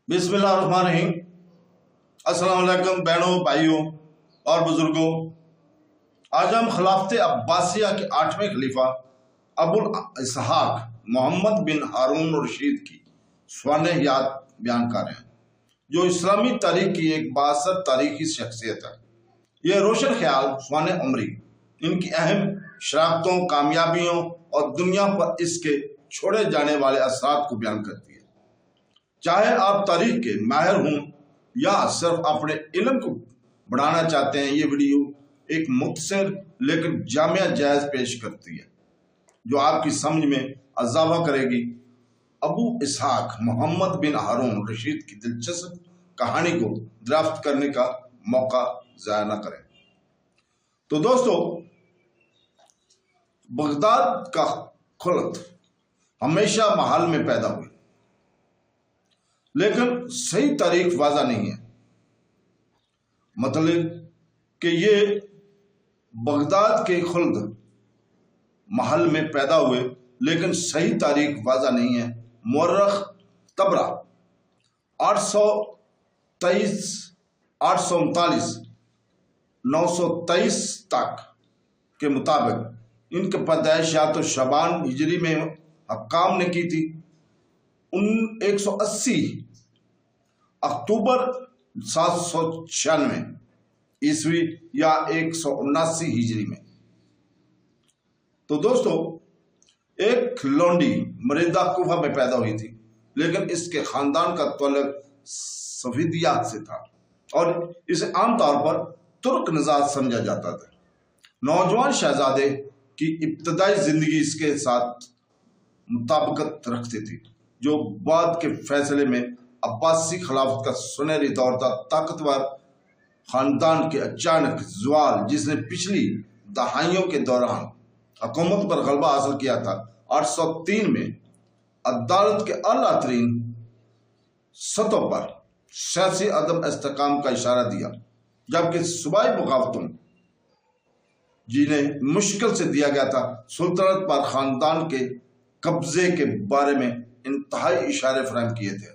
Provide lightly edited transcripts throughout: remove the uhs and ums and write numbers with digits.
बिस्मिल्लाहिर्रहमानिर्रहीम। अस्सलाम वालेकुम बहनों, भाइयों और बुजुर्गों। आज हम खिलाफत अब्बासिया के 8वें खलीफा अबुल इसहाक मोहम्मद बिन हारून रशीद की स्वान हयात बयान कर रहे हैं, जो इस्लामी तारीख की एक बासर तारीखी शख्सियत है। यह रोशन ख्याल स्वान उमरी इनकी अहम शराकतों, कामयाबियों और दुनिया पर इसके छोड़े जाने वाले असरात को बयान करती है। चाहे आप तारीख के माहिर हों या सिर्फ अपने इल्म को बढ़ाना चाहते हैं, ये वीडियो एक मुख्तसर लेकिन जामिया जायज़ पेश करती है, जो आपकी समझ में इजाफा करेगी। अबू इसहाक मोहम्मद बिन हारून रशीद की दिलचस्प कहानी को दरियाफ्त करने का मौका ज़ाया न करें। तो दोस्तों, बगदाद का खुलत हमेशा महल में पैदा हुई, लेकिन सही तारीख वाज़ा नहीं है। मतलब कि ये बगदाद के खुल्द महल में पैदा हुए, लेकिन सही तारीख वाज़ा नहीं है। मुअर्रख तबरा 823, 839, 923 तक के मुताबिक इनकी पैदाइश या तो शबान हिजरी में हक्काम ने की थी 180 अक्टूबर 796 ईस्वी या 179 हिजरी में। तो दोस्तों, एक लौंडी मरीदा कुफा में पैदा हुई थी, लेकिन इसके खानदान का तल्लुक सफीदिया से था और इसे आमतौर पर तुर्क निजात समझा जाता था। नौजवान शहजादे की इब्तदाई जिंदगी इसके साथ मुताबिकत रखती थी, जो बाद के फैसले में अब्बासी खिलाफत का सुनहरी दौर था। ताकतवर खानदान के अचानक ज़वाल, जिसने पिछली दहाइयों के दौरान हुकूमत पर गलबा हासिल किया था, 803 में अदालत के आला तरीन सतह पर सियासी अदम इस्तेकाम का इशारा दिया, जबकि सूबाई बगावतों जिन्हें मुश्किल से दिया गया था, सुल्तनत पर खानदान के कब्जे के बारे में इंतहाई इशारे फराहम किए थे।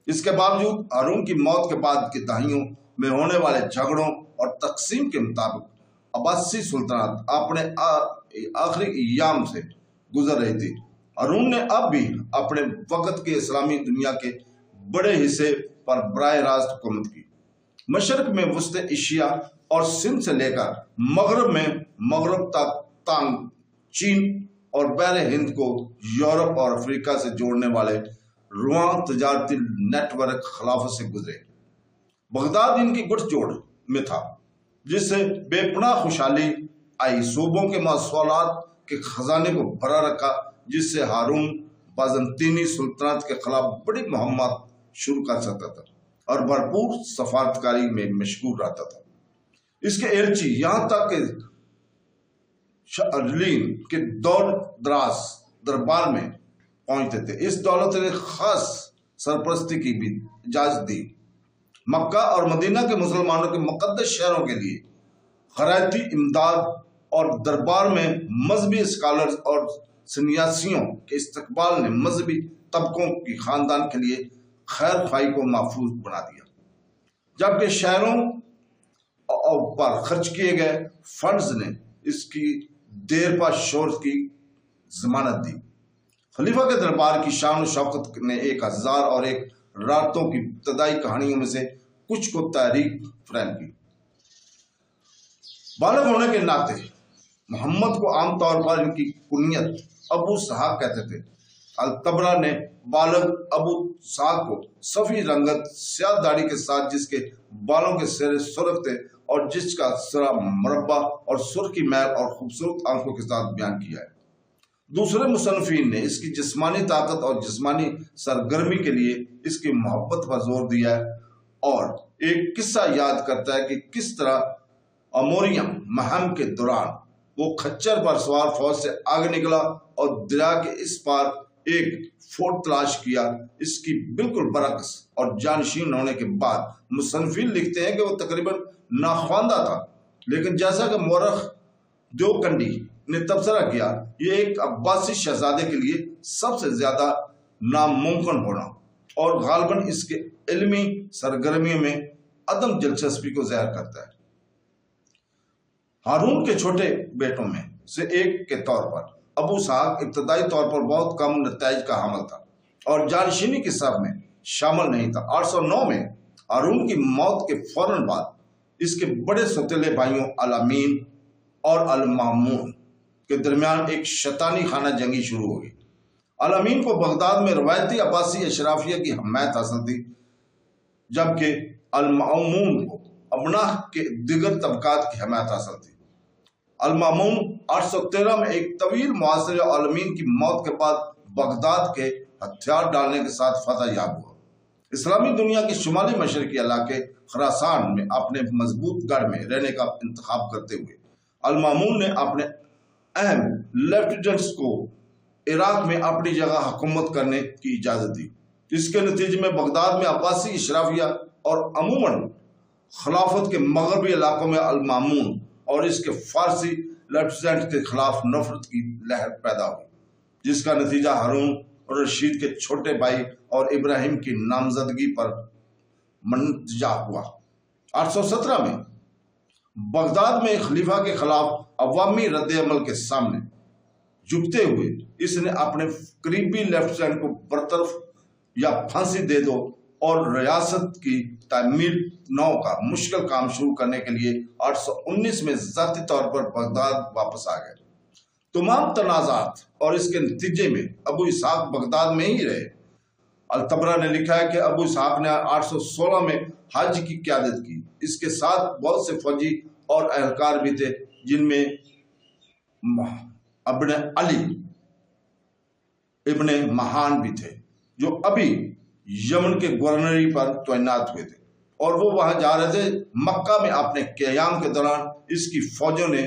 इसके बावजूद हारून की मौत के बाद की दहाइयों में होने वाले झगड़ों और तकसीम के मुताबिक अब्बासी सुल्तनत अपने आखिरी अय्याम से गुजर रही थी। हारून ने अब भी अपने वक़्त के इस्लामी दुनिया के बड़े हिस्से पर बराह रास्त हुकूमत की। मशरक में वसत एशिया और सिंध से लेकर मगरब तक तांग चीन और बहरे हिंद को यूरोप और अफ्रीका से जोड़ने वाले रुआं तजारती नेटवर्क खिलाफत से गुजरे। बगदाद इनकी गुठजोड़ में था, जिससे बेपनाह खुशहाली आई। सूबों के मौसूलात के खजाने को भरा रखा, जिससे हारून बाज़ंतीनी सुल्तनत के खिलाफ बड़ी मुहिम्मत शुरू कर सकता था और भरपूर सफारतकारी में मशगूल रहता था। इसके एलची यहाँ तक कि शालीन के दौर दराज दरबार में पहुंचते थे। इस दौलत ने खास सरपरस्ती की भी इजाजत दी। मक्का और मदीना के मुसलमानों के मुकद्दस शहरों के लिए खैराती इमदाद और दरबार में मजहबी स्कॉलर्स और सन्यासियों के इस्तकबाल ने मजहबी तबकों की खानदान के लिए खैर खाई को महफूज बना दिया, जबकि शहरों पर खर्च किए गए फंड्स ने इसकी देर पा शोर की जमानत दी। खलीफा के दरबार की शान और शौकत ने 1001 रातों की इब्तदाई कहानियों में से कुछ को तारीख फराहम की। बालग होने के नाते मोहम्मद को आमतौर पर इनकी कुनियत अबू इसहाक कहते थे। अल-तबरा ने बालग अबू इसहाक को सफ़ी रंगत स्याह दाढ़ी के साथ, जिसके बालों के सिरे सुर्ख थे और जिसका सिरा मुरब्बा और सुर्खी मैल और खूबसूरत आंखों के साथ बयान किया है। दूसरे मुसन्निफीन ने इसकी जिस्मानी ताकत और जिस्मानी सरगर्मी के लिए इसकी मोहब्बत पर जोर दिया है और एक किस्सा याद करता है कि किस तरह अमोरिया महम के दौरान वो खच्चर पर सवार फौज से आगे निकला और दरिया के इस पार एक फोर्ट तलाश किया। इसकी बिल्कुल बरक्स और जानशीन होने के बाद मुसन्निफीन लिखते हैं कि वो तकरीबन नाख्वांदा था, लेकिन जैसा कि मुअर्रिख देवकंडी ने तबसरा किया, ये एक अब्बासी शहजादे के लिए सबसे ज्यादा नामुमकिन होना اور غالباً اس کے علمی سرگرمیوں میں عدم دلچسپی کو ظاہر کرتا ہے۔ ہارون کے چھوٹے بیٹوں میں سے ایک کے طور پر ابو اسحاق ابتدائی طور پر بہت کم نتائج کا حامل تھا اور جانشینی کی سب میں شامل نہیں تھا۔ 809 میں ہارون کی موت کے فوراً بعد اس کے بڑے سوتیلے بھائیوں الامین اور المامون کے درمیان ایک شیطانی خانہ جنگی شروع ہو گئی۔ الامین کو بغداد میں روایتی عباسی اشرافیہ کی حمایت حاصل تھی، جبکہ المامون کو ابناء کے دیگر طبقات کی حمایت حاصل تھی۔ المامون 813 میں ایک طویل محاصرے اور الامین کی موت کے بعد بغداد کے ہتھیار ڈالنے کے ساتھ فتح یاب ہوا۔ اسلامی دنیا کے شمالی مشرقی علاقے خراسان میں اپنے مضبوط گڑھ میں رہنے کا انتخاب کرتے ہوئے المامون نے اپنے اہم لیفٹیننٹس کو عراق میں اپنی جگہ حکومت کرنے کی اجازت دی۔ اس کے نتیجے میں بغداد میں عباسی اشرافیہ اور عموماً خلافت کے مغربی علاقوں میں المامون اور اس کے فارسی لیفٹیننٹ کے خلاف نفرت کی لہر پیدا ہوئی، جس کا نتیجہ ہارون اور رشید کے چھوٹے بھائی اور ابراہیم کی نامزدگی پر منتج ہوا۔ 817 میں بغداد میں خلیفہ کے خلاف عوامی رد عمل کے سامنے جھکتے ہوئے اس نے اپنے قریبی لیفٹیننٹ کو برطرف یا پھانسی دے دو اور ریاست کی تعمیر نو کا مشکل کام شروع کرنے کے لیے 819 میں ذاتی طور پر بغداد واپس آ گئے۔ تمام تنازعات اور اس کے نتیجے میں ابو اسحاق بغداد میں ہی رہے۔ الطبرہ نے لکھا ہے کہ ابو اسحاق نے 816 میں حج کی قیادت کی۔ اس کے ساتھ بہت سے فوجی اور اہلکار بھی تھے، جن میں ابن علی ابن مہان بھی تھے، جو ابھی یمن کے گورنری پر تعینات ہوئے تھے اور وہ وہاں جا رہے تھے۔ مکہ میں اپنے قیام کے دوران اس کی فوجوں نے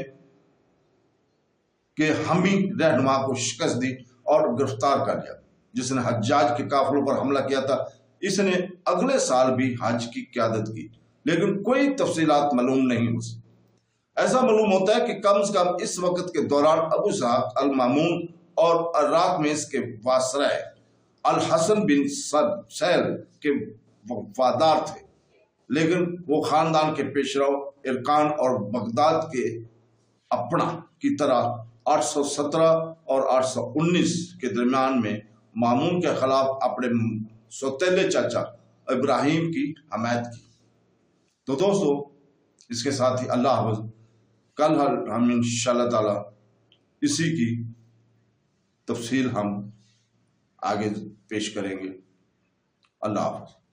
کہ حمی رہنما کو شکست دی اور گرفتار کر لیا، جس نے حجاج کے قافلوں پر حملہ کیا تھا۔ اس نے اگلے سال بھی حج کی قیادت کی، لیکن کوئی تفصیلات معلوم نہیں ہو سکی۔ ایسا معلوم ہوتا ہے کہ کم از کم اس وقت کے دوران ابو اسحاق المامون اور عراق میں اس کے واسرہ الحسن بن سہل کے وفادار تھے، لیکن وہ خاندان کے پیشرو ارکان اور بغداد کے اپنا کی طرح 817 اور 819 کے درمیان میں مامون کے خلاف اپنے سوتیلے چاچا ابراہیم کی حمایت کی۔ تو دوستو، اس کے ساتھ ہی اللہ حافظ۔ کل ہم انشاءاللہ تعالی اسی کی تفصیل ہم آگے پیش کریں گے۔ اللہ حافظ۔